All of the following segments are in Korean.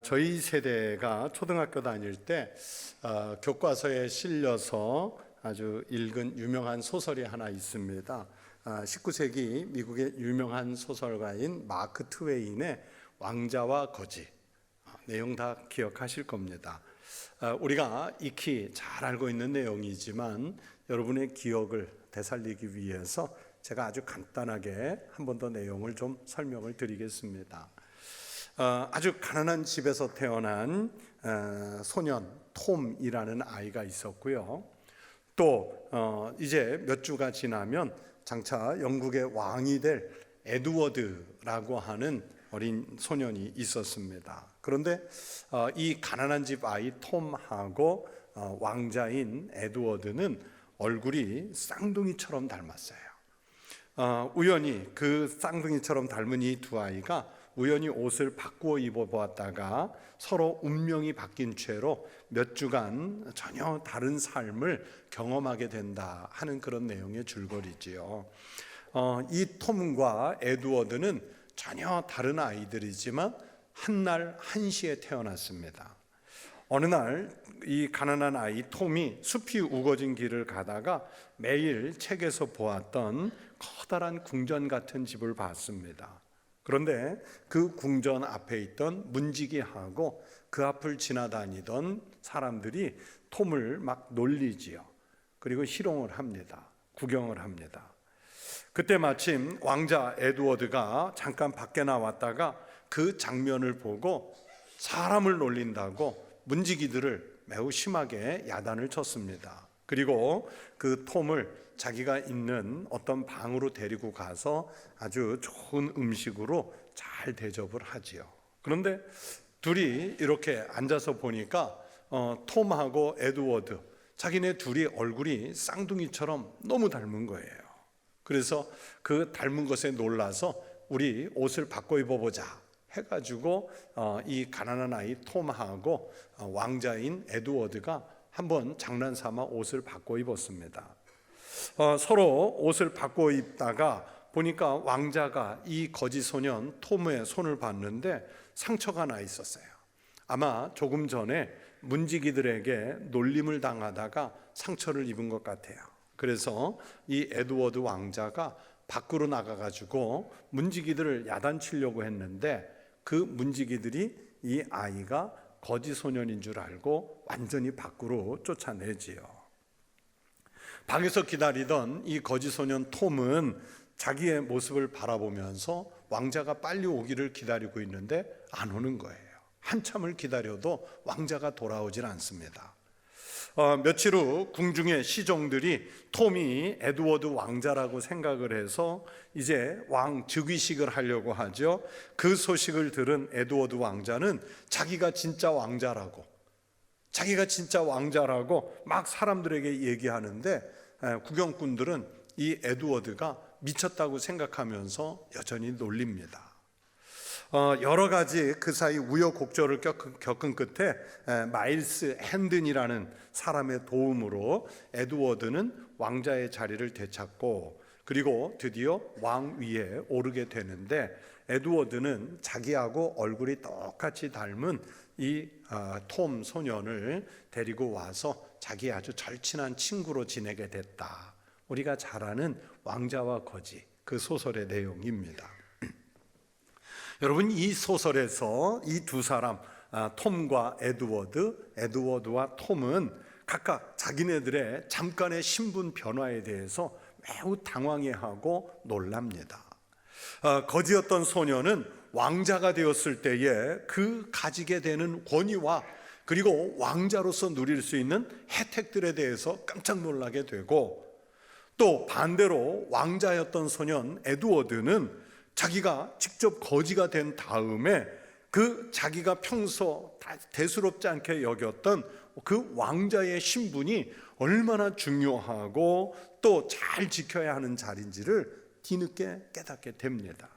저희 세대가 초등학교 다닐 때 교과서에 실려서 아주 읽은 유명한 소설이 하나 있습니다. 19세기 미국의 유명한 소설가인 마크 트웨인의 왕자와 거지. 내용 다 기억하실 겁니다. 우리가 익히 잘 알고 있는 내용이지만 여러분의 기억을 되살리기 위해서 제가 아주 간단하게 한 번 더 내용을 좀 설명을 드리겠습니다. 아주 가난한 집에서 태어난 소년 톰이라는 아이가 있었고요. 또 이제 몇 주가 지나면 장차 영국의 왕이 될 에드워드라고 하는 어린 소년이 있었습니다. 그런데 이 가난한 집 아이 톰하고 왕자인 에드워드는 얼굴이 쌍둥이처럼 닮았어요. 우연히 그 쌍둥이처럼 닮은 이 두 아이가 우연히 옷을 바꾸어 입어보았다가 서로 운명이 바뀐 채로 몇 주간 전혀 다른 삶을 경험하게 된다 하는 그런 내용의 줄거리지요. 이 톰과 에드워드는 전혀 다른 아이들이지만 한날 한시에 태어났습니다. 어느 날 이 가난한 아이 톰이 숲이 우거진 길을 가다가 매일 책에서 보았던 커다란 궁전 같은 집을 봤습니다. 그런데 그 궁전 앞에 있던 문지기하고 그 앞을 지나다니던 사람들이 톰을 막 놀리지요. 그리고 희롱을 합니다. 구경을 합니다. 그때 마침 왕자 에드워드가 잠깐 밖에 나왔다가 그 장면을 보고 사람을 놀린다고 문지기들을 매우 심하게 야단을 쳤습니다. 그리고 그 톰을 자기가 있는 어떤 방으로 데리고 가서 아주 좋은 음식으로 잘 대접을 하지요. 그런데 둘이 이렇게 앉아서 보니까 톰하고 에드워드, 자기네 둘이 얼굴이 쌍둥이처럼 너무 닮은 거예요. 그래서 그 닮은 것에 놀라서 우리 옷을 바꿔 입어보자 해가지고 이 가난한 아이 톰하고 왕자인 에드워드가 한번 장난삼아 옷을 바꿔 입었습니다. 서로 옷을 바꿔 입다가 보니까 왕자가 이 거지 소년 톰의 손을 봤는데 상처가 나 있었어요. 아마 조금 전에 문지기들에게 놀림을 당하다가 상처를 입은 것 같아요. 그래서 이 에드워드 왕자가 밖으로 나가가지고 문지기들을 야단치려고 했는데 그 문지기들이 이 아이가 거지 소년인 줄 알고 완전히 밖으로 쫓아내지요. 밖에서 기다리던 이 거지 소년 톰은 자기의 모습을 바라보면서 왕자가 빨리 오기를 기다리고 있는데 안 오는 거예요. 한참을 기다려도 왕자가 돌아오질 않습니다. 며칠 후 궁중의 시종들이 톰이 에드워드 왕자라고 생각을 해서 이제 왕 즉위식을 하려고 하죠. 그 소식을 들은 에드워드 왕자는 자기가 진짜 왕자라고 막 사람들에게 얘기하는데 구경꾼들은 이 에드워드가 미쳤다고 생각하면서 여전히 놀립니다. 여러 가지 그 사이 우여곡절을 겪은 끝에 마일스 핸든이라는 사람의 도움으로 에드워드는 왕자의 자리를 되찾고 그리고 드디어 왕위에 오르게 되는데 에드워드는 자기하고 얼굴이 똑같이 닮은 이 톰 소년을 데리고 와서 자기의 아주 절친한 친구로 지내게 됐다. 우리가 잘 아는 왕자와 거지, 그 소설의 내용입니다. 여러분, 이 소설에서 이 두 사람 톰과 에드워드와 톰은 각각 자기네들의 잠깐의 신분 변화에 대해서 매우 당황해하고 놀랍니다. 거지였던 소녀는 왕자가 되었을 때에 그 가지게 되는 권위와 그리고 왕자로서 누릴 수 있는 혜택들에 대해서 깜짝 놀라게 되고, 또 반대로 왕자였던 소년 에드워드는 자기가 직접 거지가 된 다음에 그 자기가 평소 대수롭지 않게 여겼던 그 왕자의 신분이 얼마나 중요하고 또 잘 지켜야 하는 자리인지를 뒤늦게 깨닫게 됩니다.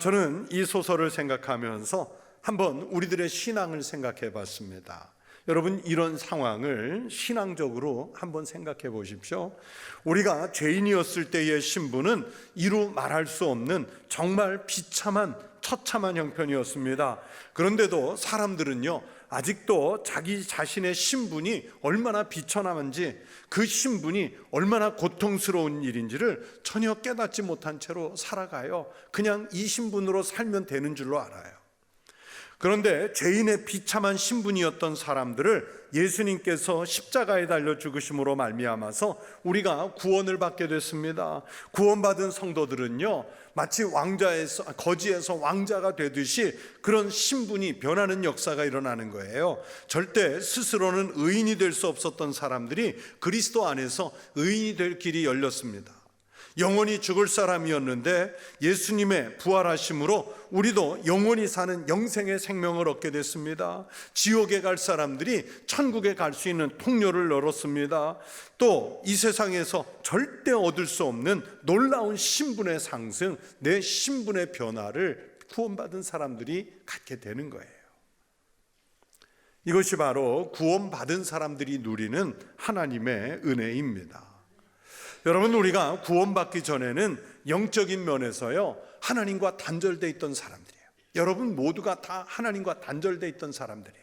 저는 이 소설을 생각하면서 한번 우리들의 신앙을 생각해 봤습니다. 여러분, 이런 상황을 신앙적으로 한번 생각해 보십시오. 우리가 죄인이었을 때의 신분은 이루 말할 수 없는 정말 비참한 처참한 형편이었습니다. 그런데도 사람들은요, 아직도 자기 자신의 신분이 얼마나 비천함인지, 그 신분이 얼마나 고통스러운 일인지를 전혀 깨닫지 못한 채로 살아가요. 그냥 이 신분으로 살면 되는 줄로 알아요. 그런데 죄인의 비참한 신분이었던 사람들을 예수님께서 십자가에 달려 죽으심으로 말미암아서 우리가 구원을 받게 됐습니다. 구원받은 성도들은요, 마치 거지에서 왕자가 되듯이 그런 신분이 변하는 역사가 일어나는 거예요. 절대 스스로는 의인이 될 수 없었던 사람들이 그리스도 안에서 의인이 될 길이 열렸습니다. 영원히 죽을 사람이었는데 예수님의 부활하심으로 우리도 영원히 사는 영생의 생명을 얻게 됐습니다. 지옥에 갈 사람들이 천국에 갈 수 있는 통로를 열었습니다. 또 이 세상에서 절대 얻을 수 없는 놀라운 신분의 상승, 내 신분의 변화를 구원받은 사람들이 갖게 되는 거예요. 이것이 바로 구원받은 사람들이 누리는 하나님의 은혜입니다. 여러분, 우리가 구원받기 전에는 영적인 면에서요, 하나님과 단절되어 있던 사람들이에요. 여러분 모두가 다 하나님과 단절되어 있던 사람들이에요.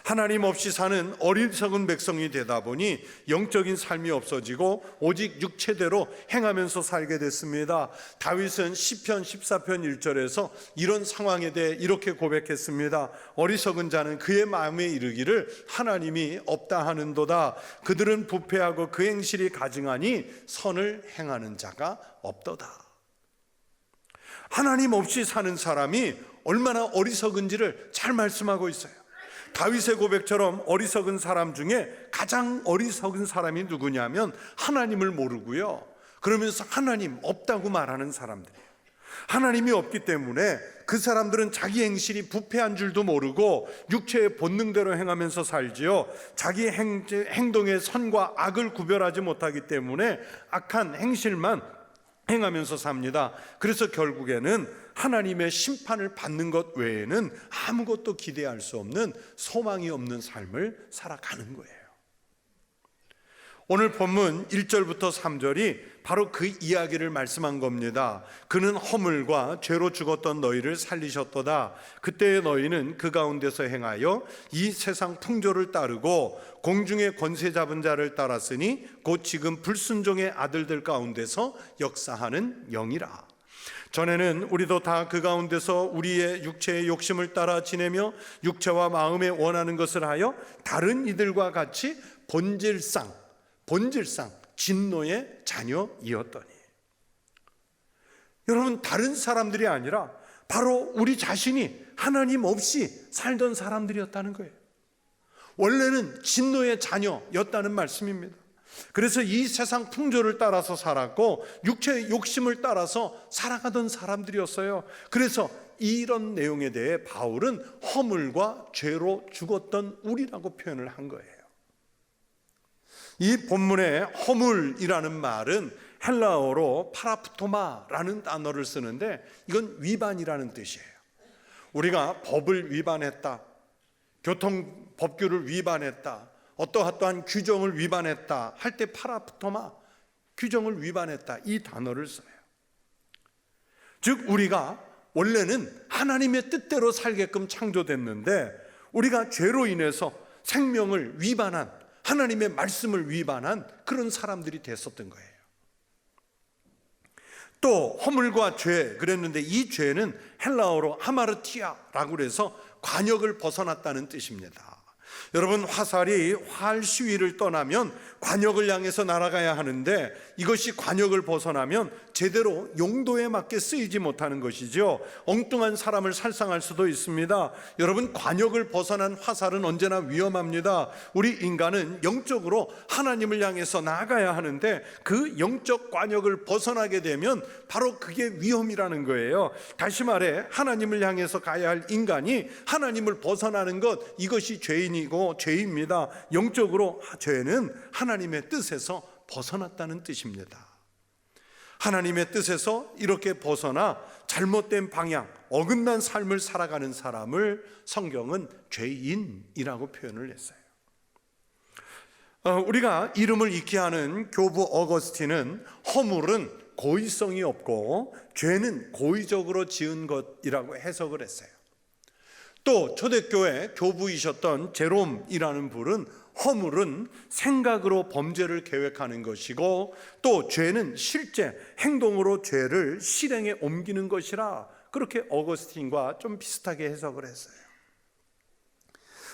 하나님 없이 사는 어리석은 백성이 되다 보니 영적인 삶이 없어지고 오직 육체대로 행하면서 살게 됐습니다. 다윗은 시편 14편 1절에서 이런 상황에 대해 이렇게 고백했습니다. 어리석은 자는 그의 마음에 이르기를 하나님이 없다 하는도다. 그들은 부패하고 그 행실이 가증하니 선을 행하는 자가 없도다. 하나님 없이 사는 사람이 얼마나 어리석은지를 잘 말씀하고 있어요. 다윗의 고백처럼 어리석은 사람 중에 가장 어리석은 사람이 누구냐면 하나님을 모르고요, 그러면서 하나님 없다고 말하는 사람들이에요. 하나님이 없기 때문에 그 사람들은 자기 행실이 부패한 줄도 모르고 육체의 본능대로 행하면서 살지요. 자기 행동의 선과 악을 구별하지 못하기 때문에 악한 행실만 행하면서 삽니다. 그래서 결국에는 하나님의 심판을 받는 것 외에는 아무것도 기대할 수 없는 소망이 없는 삶을 살아가는 거예요. 오늘 본문 1절부터 3절이 바로 그 이야기를 말씀한 겁니다. 그는 허물과 죄로 죽었던 너희를 살리셨도다. 그때의 너희는 그 가운데서 행하여 이 세상 풍조를 따르고 공중의 권세 잡은 자를 따랐으니 곧 지금 불순종의 아들들 가운데서 역사하는 영이라. 전에는 우리도 다 그 가운데서 우리의 육체의 욕심을 따라 지내며 육체와 마음에 원하는 것을 하여 다른 이들과 같이 본질상 진노의 자녀이었더니. 여러분, 다른 사람들이 아니라 바로 우리 자신이 하나님 없이 살던 사람들이었다는 거예요. 원래는 진노의 자녀였다는 말씀입니다. 그래서 이 세상 풍조를 따라서 살았고 육체의 욕심을 따라서 살아가던 사람들이었어요. 그래서 이런 내용에 대해 바울은 허물과 죄로 죽었던 우리라고 표현을 한 거예요. 이 본문의 허물이라는 말은 헬라어로 파라프토마라는 단어를 쓰는데 이건 위반이라는 뜻이에요. 우리가 법을 위반했다, 교통법규를 위반했다, 어떠한 규정을 위반했다 할 때 파라프토마, 규정을 위반했다, 이 단어를 써요. 즉 우리가 원래는 하나님의 뜻대로 살게끔 창조됐는데 우리가 죄로 인해서 생명을 위반한, 하나님의 말씀을 위반한 그런 사람들이 됐었던 거예요. 또 허물과 죄 그랬는데 이 죄는 헬라어로 하마르티아라고 해서 관역을 벗어났다는 뜻입니다. 여러분, 화살이 활 시위를 떠나면 관역을 향해서 날아가야 하는데 이것이 관역을 벗어나면 제대로 용도에 맞게 쓰이지 못하는 것이죠. 엉뚱한 사람을 살상할 수도 있습니다. 여러분, 관역을 벗어난 화살은 언제나 위험합니다. 우리 인간은 영적으로 하나님을 향해서 나아가야 하는데 그 영적 관역을 벗어나게 되면 바로 그게 위험이라는 거예요. 다시 말해 하나님을 향해서 가야 할 인간이 하나님을 벗어나는 것, 이것이 죄인이고 죄입니다. 영적으로 죄는 하나님의 뜻에서 벗어났다는 뜻입니다. 하나님의 뜻에서 이렇게 벗어나 잘못된 방향, 어긋난 삶을 살아가는 사람을 성경은 죄인이라고 표현을 했어요. 우리가 이름을 잊게 하는 교부 어거스틴은 허물은 고의성이 없고 죄는 고의적으로 지은 것이라고 해석을 했어요. 또 초대교회 교부이셨던 제롬이라는 분은 허물은 생각으로 범죄를 계획하는 것이고 또 죄는 실제 행동으로 죄를 실행에 옮기는 것이라 그렇게 어거스틴과 좀 비슷하게 해석을 했어요.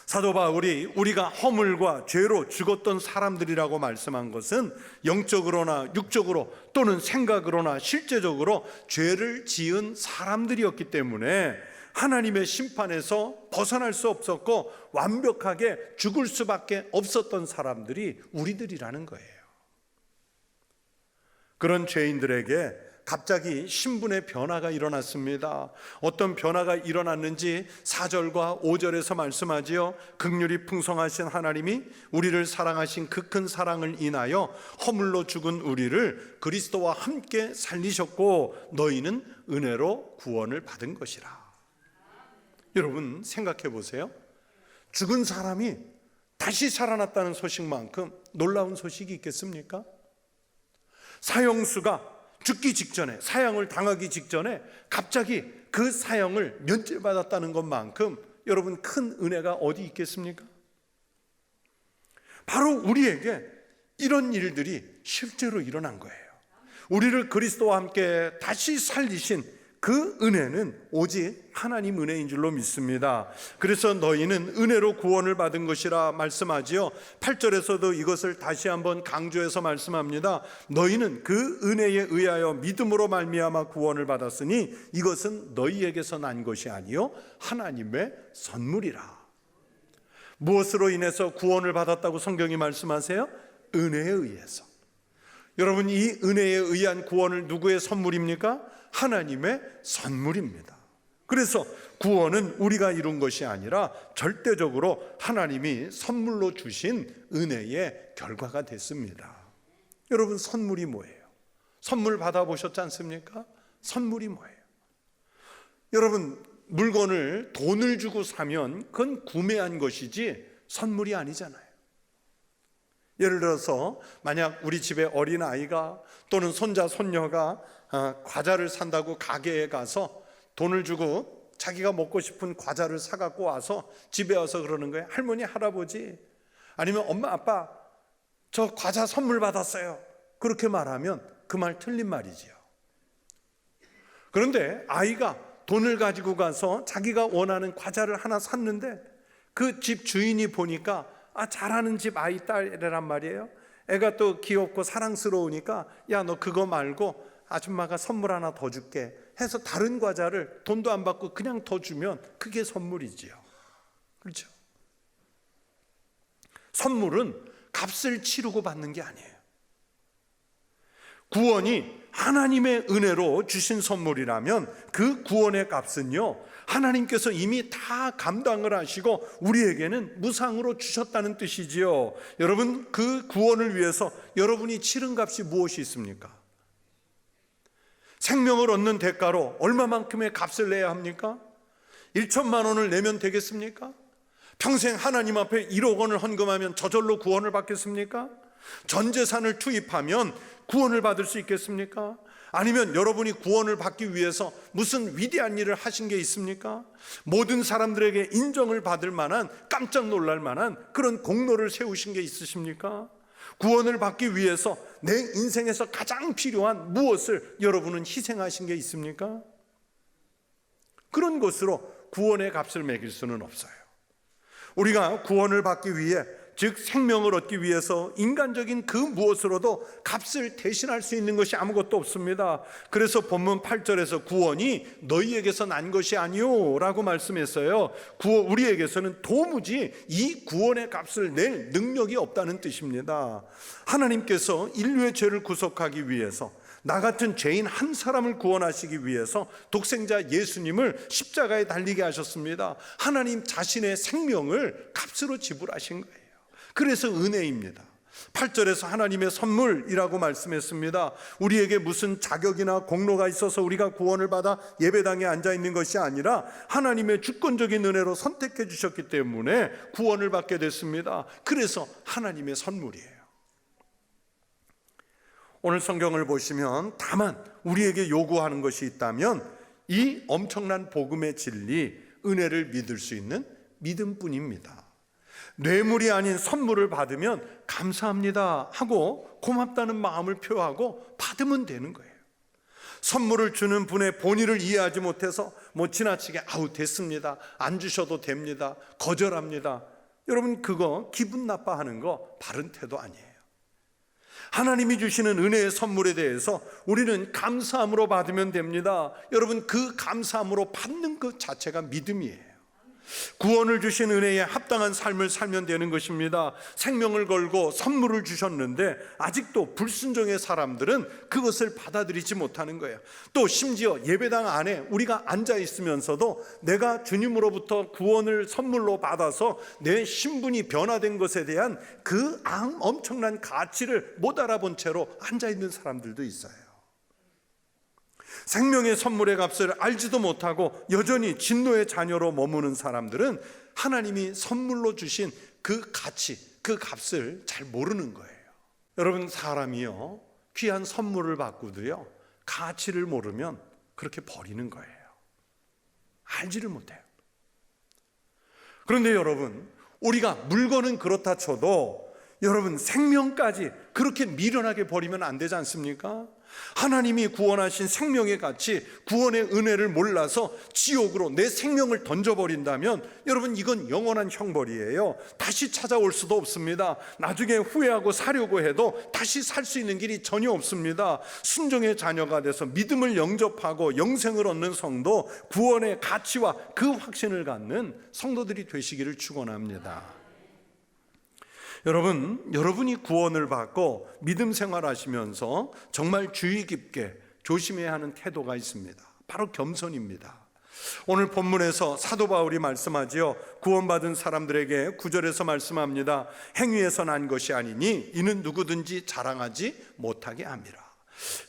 사도 바울이 우리가 허물과 죄로 죽었던 사람들이라고 말씀한 것은 영적으로나 육적으로 또는 생각으로나 실제적으로 죄를 지은 사람들이었기 때문에 하나님의 심판에서 벗어날 수 없었고 완벽하게 죽을 수밖에 없었던 사람들이 우리들이라는 거예요. 그런 죄인들에게 갑자기 신분의 변화가 일어났습니다. 어떤 변화가 일어났는지 4절과 5절에서 말씀하지요. 긍휼이 풍성하신 하나님이 우리를 사랑하신 그 큰 사랑을 인하여 허물로 죽은 우리를 그리스도와 함께 살리셨고 너희는 은혜로 구원을 받은 것이라. 여러분 생각해 보세요. 죽은 사람이 다시 살아났다는 소식만큼 놀라운 소식이 있겠습니까? 사형수가 죽기 직전에, 사형을 당하기 직전에 갑자기 그 사형을 면제받았다는 것만큼 여러분 큰 은혜가 어디 있겠습니까? 바로 우리에게 이런 일들이 실제로 일어난 거예요. 우리를 그리스도와 함께 다시 살리신 그 은혜는 오직 하나님 은혜인 줄로 믿습니다. 그래서 너희는 은혜로 구원을 받은 것이라 말씀하지요. 8절에서도 이것을 다시 한번 강조해서 말씀합니다. 너희는 그 은혜에 의하여 믿음으로 말미암아 구원을 받았으니 이것은 너희에게서 난 것이 아니요 하나님의 선물이라. 무엇으로 인해서 구원을 받았다고 성경이 말씀하세요? 은혜에 의해서. 여러분 이 은혜에 의한 구원을 누구의 선물입니까? 하나님의 선물입니다. 그래서 구원은 우리가 이룬 것이 아니라 절대적으로 하나님이 선물로 주신 은혜의 결과가 됐습니다. 여러분 선물이 뭐예요? 선물 받아보셨지 않습니까? 선물이 뭐예요? 여러분 물건을 돈을 주고 사면 그건 구매한 것이지 선물이 아니잖아요. 예를 들어서 만약 우리 집에 어린아이가 또는 손자 손녀가 과자를 산다고 가게에 가서 돈을 주고 자기가 먹고 싶은 과자를 사갖고 와서 집에 와서 그러는 거예요. 할머니 할아버지 아니면 엄마 아빠 저 과자 선물 받았어요. 그렇게 말하면 그 말 틀린 말이지요. 그런데 아이가 돈을 가지고 가서 자기가 원하는 과자를 하나 샀는데 그 집 주인이 보니까 잘하는 집 아이 딸이란 말이에요. 애가 또 귀엽고 사랑스러우니까 야 너 그거 말고 아줌마가 선물 하나 더 줄게 해서 다른 과자를 돈도 안 받고 그냥 더 주면 그게 선물이지요. 그렇죠? 선물은 값을 치르고 받는 게 아니에요. 구원이 하나님의 은혜로 주신 선물이라면 그 구원의 값은요 하나님께서 이미 다 감당을 하시고 우리에게는 무상으로 주셨다는 뜻이지요. 여러분 그 구원을 위해서 여러분이 치른 값이 무엇이 있습니까? 생명을 얻는 대가로 얼마만큼의 값을 내야 합니까? 1천만 원을 내면 되겠습니까? 평생 하나님 앞에 1억 원을 헌금하면 저절로 구원을 받겠습니까? 전 재산을 투입하면 구원을 받을 수 있겠습니까? 아니면 여러분이 구원을 받기 위해서 무슨 위대한 일을 하신 게 있습니까? 모든 사람들에게 인정을 받을 만한 깜짝 놀랄 만한 그런 공로를 세우신 게 있으십니까? 구원을 받기 위해서 내 인생에서 가장 필요한 무엇을 여러분은 희생하신 게 있습니까? 그런 것으로 구원의 값을 매길 수는 없어요. 우리가 구원을 받기 위해 즉 생명을 얻기 위해서 인간적인 그 무엇으로도 값을 대신할 수 있는 것이 아무것도 없습니다. 그래서 본문 8절에서 구원이 너희에게서 난 것이 아니오 라고 말씀했어요. 우리에게서는 도무지 이 구원의 값을 낼 능력이 없다는 뜻입니다. 하나님께서 인류의 죄를 구속하기 위해서 나 같은 죄인 한 사람을 구원하시기 위해서 독생자 예수님을 십자가에 달리게 하셨습니다. 하나님 자신의 생명을 값으로 지불하신 거예요. 그래서 은혜입니다. 8절에서 하나님의 선물이라고 말씀했습니다. 우리에게 무슨 자격이나 공로가 있어서 우리가 구원을 받아 예배당에 앉아 있는 것이 아니라 하나님의 주권적인 은혜로 선택해 주셨기 때문에 구원을 받게 됐습니다. 그래서 하나님의 선물이에요. 오늘 성경을 보시면 다만 우리에게 요구하는 것이 있다면 이 엄청난 복음의 진리, 은혜를 믿을 수 있는 믿음뿐입니다. 뇌물이 아닌 선물을 받으면 감사합니다 하고 고맙다는 마음을 표하고 받으면 되는 거예요. 선물을 주는 분의 본의를 이해하지 못해서 지나치게 됐습니다, 안 주셔도 됩니다, 거절합니다. 여러분, 그거 기분 나빠하는 거 바른 태도 아니에요. 하나님이 주시는 은혜의 선물에 대해서 우리는 감사함으로 받으면 됩니다. 여러분, 그 감사함으로 받는 것 자체가 믿음이에요. 구원을 주신 은혜에 합당한 삶을 살면 되는 것입니다. 생명을 걸고 선물을 주셨는데 아직도 불순종의 사람들은 그것을 받아들이지 못하는 거예요. 또 심지어 예배당 안에 우리가 앉아 있으면서도 내가 주님으로부터 구원을 선물로 받아서 내 신분이 변화된 것에 대한 그 엄청난 가치를 못 알아본 채로 앉아 있는 사람들도 있어요. 생명의 선물의 값을 알지도 못하고 여전히 진노의 자녀로 머무는 사람들은 하나님이 선물로 주신 그 가치, 그 값을 잘 모르는 거예요. 여러분, 사람이요, 귀한 선물을 받고도요, 가치를 모르면 그렇게 버리는 거예요. 알지를 못해요. 그런데 여러분, 우리가 물건은 그렇다 쳐도 여러분, 생명까지 그렇게 미련하게 버리면 안 되지 않습니까? 하나님이 구원하신 생명의 가치, 구원의 은혜를 몰라서 지옥으로 내 생명을 던져버린다면 여러분, 이건 영원한 형벌이에요. 다시 찾아올 수도 없습니다. 나중에 후회하고 사려고 해도 다시 살 수 있는 길이 전혀 없습니다. 순종의 자녀가 돼서 믿음을 영접하고 영생을 얻는 성도, 구원의 가치와 그 확신을 갖는 성도들이 되시기를 축원합니다. 여러분이 구원을 받고 믿음 생활하시면서 정말 주의 깊게 조심해야 하는 태도가 있습니다. 바로 겸손입니다. 오늘 본문에서 사도 바울이 말씀하지요. 구원받은 사람들에게 9절에서 말씀합니다. 행위에서 난 것이 아니니 이는 누구든지 자랑하지 못하게 함이라.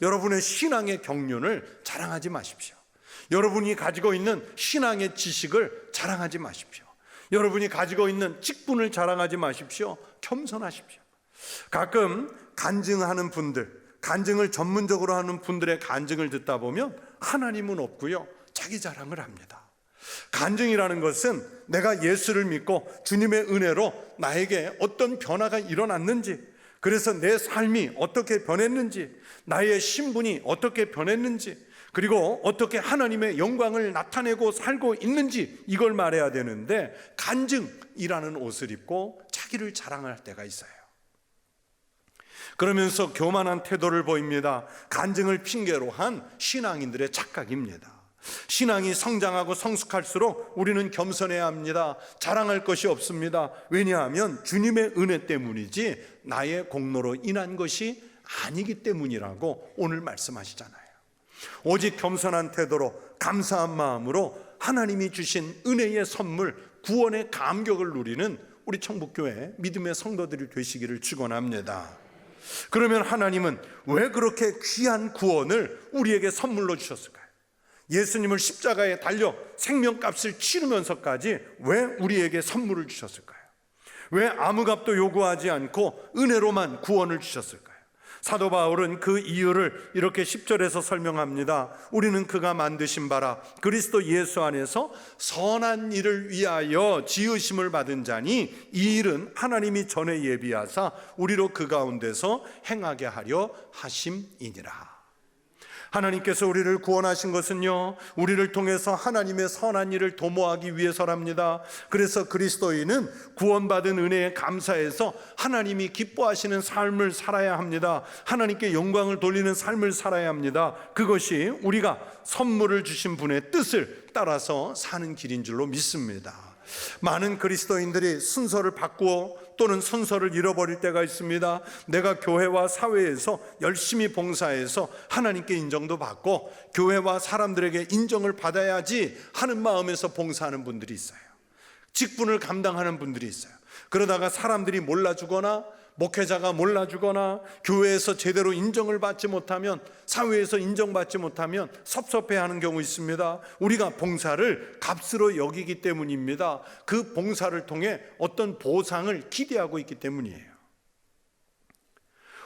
여러분의 신앙의 경륜을 자랑하지 마십시오. 여러분이 가지고 있는 신앙의 지식을 자랑하지 마십시오. 여러분이 가지고 있는 직분을 자랑하지 마십시오. 겸손하십시오. 가끔 간증하는 분들, 간증을 전문적으로 하는 분들의 간증을 듣다 보면 하나님은 없고요, 자기 자랑을 합니다. 간증이라는 것은 내가 예수를 믿고 주님의 은혜로 나에게 어떤 변화가 일어났는지, 그래서 내 삶이 어떻게 변했는지, 나의 신분이 어떻게 변했는지, 그리고 어떻게 하나님의 영광을 나타내고 살고 있는지, 이걸 말해야 되는데 간증이라는 옷을 입고 자기를 자랑할 때가 있어요. 그러면서 교만한 태도를 보입니다. 간증을 핑계로 한 신앙인들의 착각입니다. 신앙이 성장하고 성숙할수록 우리는 겸손해야 합니다. 자랑할 것이 없습니다. 왜냐하면 주님의 은혜 때문이지 나의 공로로 인한 것이 아니기 때문이라고 오늘 말씀하시잖아요. 오직 겸손한 태도로 감사한 마음으로 하나님이 주신 은혜의 선물, 구원의 감격을 누리는 우리 청북교회 믿음의 성도들이 되시기를 축원합니다. 그러면 하나님은 왜 그렇게 귀한 구원을 우리에게 선물로 주셨을까요? 예수님을 십자가에 달려 생명값을 치르면서까지 왜 우리에게 선물을 주셨을까요? 왜 아무 값도 요구하지 않고 은혜로만 구원을 주셨을까요? 사도 바울은 그 이유를 이렇게 10절에서 설명합니다. 우리는 그가 만드신 바라 그리스도 예수 안에서 선한 일을 위하여 지으심을 받은 자니 이 일은 하나님이 전에 예비하사 우리로 그 가운데서 행하게 하려 하심이니라. 하나님께서 우리를 구원하신 것은요, 우리를 통해서 하나님의 선한 일을 도모하기 위해서랍니다. 그래서 그리스도인은 구원받은 은혜에 감사해서 하나님이 기뻐하시는 삶을 살아야 합니다. 하나님께 영광을 돌리는 삶을 살아야 합니다. 그것이 우리가 선물을 주신 분의 뜻을 따라서 사는 길인 줄로 믿습니다. 많은 그리스도인들이 순서를 바꾸어 또는 순서를 잃어버릴 때가 있습니다. 내가 교회와 사회에서 열심히 봉사해서 하나님께 인정도 받고 교회와 사람들에게 인정을 받아야지 하는 마음에서 봉사하는 분들이 있어요. 직분을 감당하는 분들이 있어요. 그러다가 사람들이 몰라주거나 목회자가 몰라주거나 교회에서 제대로 인정을 받지 못하면, 사회에서 인정받지 못하면 섭섭해하는 경우 있습니다. 우리가 봉사를 값으로 여기기 때문입니다. 그 봉사를 통해 어떤 보상을 기대하고 있기 때문이에요.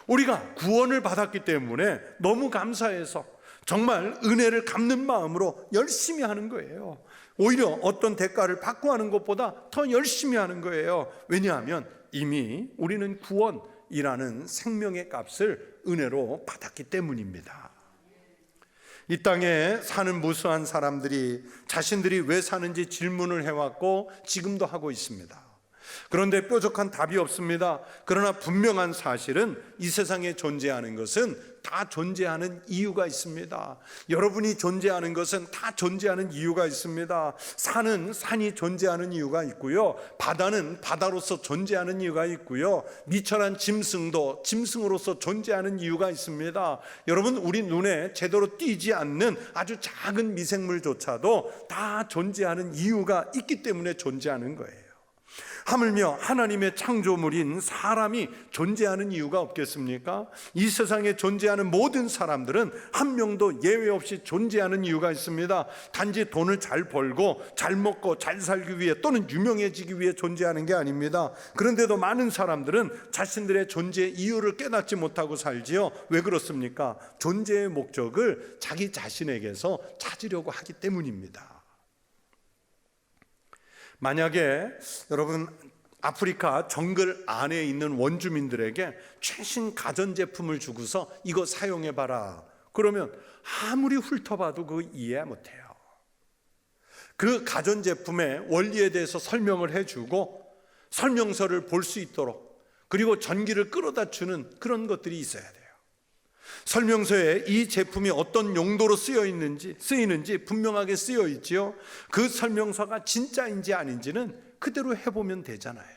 우리가 구원을 받았기 때문에 너무 감사해서 정말 은혜를 갚는 마음으로 열심히 하는 거예요. 오히려 어떤 대가를 받고 하는 것보다 더 열심히 하는 거예요. 왜냐하면 이미 우리는 구원이라는 생명의 값을 은혜로 받았기 때문입니다. 이 땅에 사는 무수한 사람들이 자신들이 왜 사는지 질문을 해왔고 지금도 하고 있습니다. 그런데 뾰족한 답이 없습니다. 그러나 분명한 사실은 이 세상에 존재하는 것은 다 존재하는 이유가 있습니다. 여러분이 존재하는 것은 다 존재하는 이유가 있습니다. 산은 산이 존재하는 이유가 있고요, 바다는 바다로서 존재하는 이유가 있고요, 미천한 짐승도 짐승으로서 존재하는 이유가 있습니다. 여러분, 우리 눈에 제대로 띄지 않는 아주 작은 미생물조차도 다 존재하는 이유가 있기 때문에 존재하는 거예요. 하물며 하나님의 창조물인 사람이 존재하는 이유가 없겠습니까? 이 세상에 존재하는 모든 사람들은 한 명도 예외 없이 존재하는 이유가 있습니다. 단지 돈을 잘 벌고 잘 먹고 잘 살기 위해 또는 유명해지기 위해 존재하는 게 아닙니다. 그런데도 많은 사람들은 자신들의 존재 이유를 깨닫지 못하고 살지요. 왜 그렇습니까? 존재의 목적을 자기 자신에게서 찾으려고 하기 때문입니다. 만약에 여러분 아프리카 정글 안에 있는 원주민들에게 최신 가전제품을 주고서 이거 사용해봐라, 그러면 아무리 훑어봐도 그거 이해 못해요. 그 가전제품의 원리에 대해서 설명을 해주고 설명서를 볼 수 있도록, 그리고 전기를 끌어다 주는 그런 것들이 있어야 돼요. 설명서에 이 제품이 어떤 용도로 쓰이는지 분명하게 쓰여 있지요. 그 설명서가 진짜인지 아닌지는 그대로 해보면 되잖아요.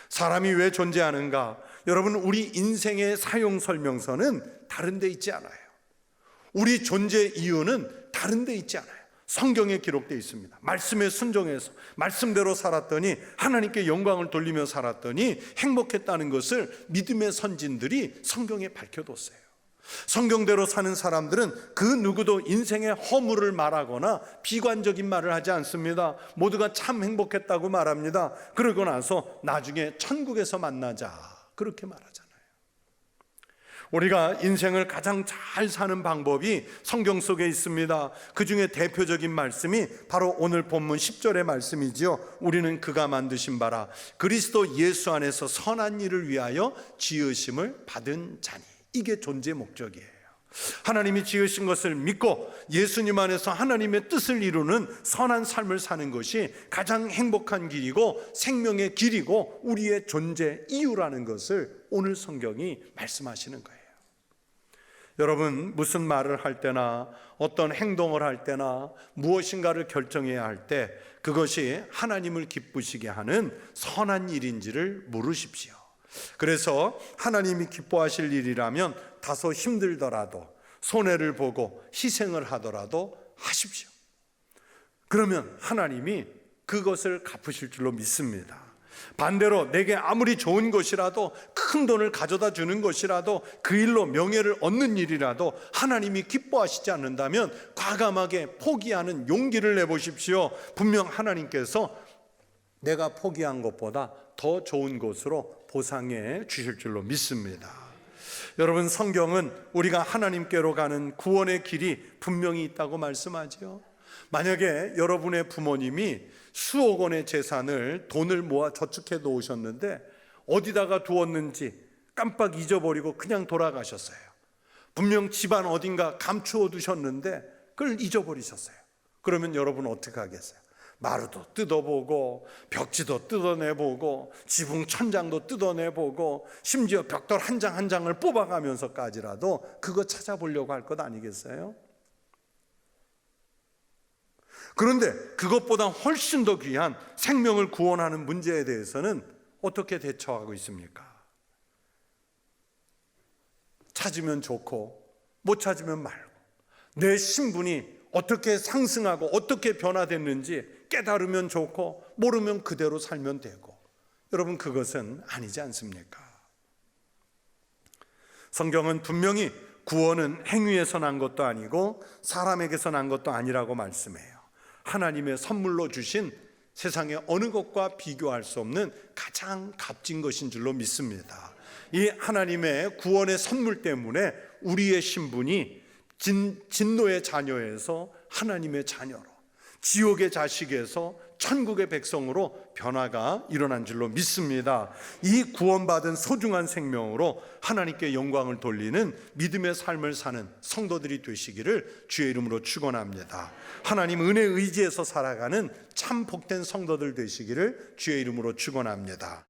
사람이 왜 존재하는가? 여러분, 우리 인생의 사용 설명서는 다른 데 있지 않아요. 우리 존재 이유는 다른 데 있지 않아요. 성경에 기록되어 있습니다. 말씀에 순종해서 말씀대로 살았더니, 하나님께 영광을 돌리며 살았더니 행복했다는 것을 믿음의 선진들이 성경에 밝혀뒀어요. 성경대로 사는 사람들은 그 누구도 인생의 허물을 말하거나 비관적인 말을 하지 않습니다. 모두가 참 행복했다고 말합니다. 그러고 나서 나중에 천국에서 만나자, 그렇게 말하잖아요. 우리가 인생을 가장 잘 사는 방법이 성경 속에 있습니다. 그 중에 대표적인 말씀이 바로 오늘 본문 10절의 말씀이지요. 우리는 그가 만드신 바라 그리스도 예수 안에서 선한 일을 위하여 지으심을 받은 자니. 이게 존재 목적이에요. 하나님이 지으신 것을 믿고 예수님 안에서 하나님의 뜻을 이루는 선한 삶을 사는 것이 가장 행복한 길이고 생명의 길이고 우리의 존재 이유라는 것을 오늘 성경이 말씀하시는 거예요. 여러분, 무슨 말을 할 때나 어떤 행동을 할 때나 무엇인가를 결정해야 할 때 그것이 하나님을 기쁘시게 하는 선한 일인지를 물으십시오. 그래서 하나님이 기뻐하실 일이라면 다소 힘들더라도 손해를 보고 희생을 하더라도 하십시오. 그러면 하나님이 그것을 갚으실 줄로 믿습니다. 반대로 내게 아무리 좋은 것이라도, 큰 돈을 가져다 주는 것이라도, 그 일로 명예를 얻는 일이라도 하나님이 기뻐하시지 않는다면 과감하게 포기하는 용기를 내보십시오. 분명 하나님께서 내가 포기한 것보다 더 좋은 것으로 보상해 주실 줄로 믿습니다. 여러분, 성경은 우리가 하나님께로 가는 구원의 길이 분명히 있다고 말씀하죠. 만약에 여러분의 부모님이 수억 원의 재산을, 돈을 모아 저축해 놓으셨는데 어디다가 두었는지 깜빡 잊어버리고 그냥 돌아가셨어요. 분명 집안 어딘가 감추어 두셨는데 그걸 잊어버리셨어요. 그러면 여러분 어떻게 하겠어요? 마루도 뜯어보고 벽지도 뜯어내보고 지붕 천장도 뜯어내보고 심지어 벽돌 한 장 한 장을 뽑아가면서까지라도 그거 찾아보려고 할 것 아니겠어요? 그런데 그것보다 훨씬 더 귀한 생명을 구원하는 문제에 대해서는 어떻게 대처하고 있습니까? 찾으면 좋고 못 찾으면 말고, 내 신분이 어떻게 상승하고 어떻게 변화됐는지 깨달으면 좋고 모르면 그대로 살면 되고. 여러분, 그것은 아니지 않습니까? 성경은 분명히 구원은 행위에서 난 것도 아니고 사람에게서 난 것도 아니라고 말씀해요. 하나님의 선물로 주신 세상의 어느 것과 비교할 수 없는 가장 값진 것인 줄로 믿습니다. 이 하나님의 구원의 선물 때문에 우리의 신분이 진노의 자녀에서 하나님의 자녀로, 지옥의 자식에서 천국의 백성으로 변화가 일어난 줄로 믿습니다. 이 구원받은 소중한 생명으로 하나님께 영광을 돌리는 믿음의 삶을 사는 성도들이 되시기를 주의 이름으로 축원합니다. 하나님 은혜 의지에서 살아가는 참 복된 성도들 되시기를 주의 이름으로 축원합니다.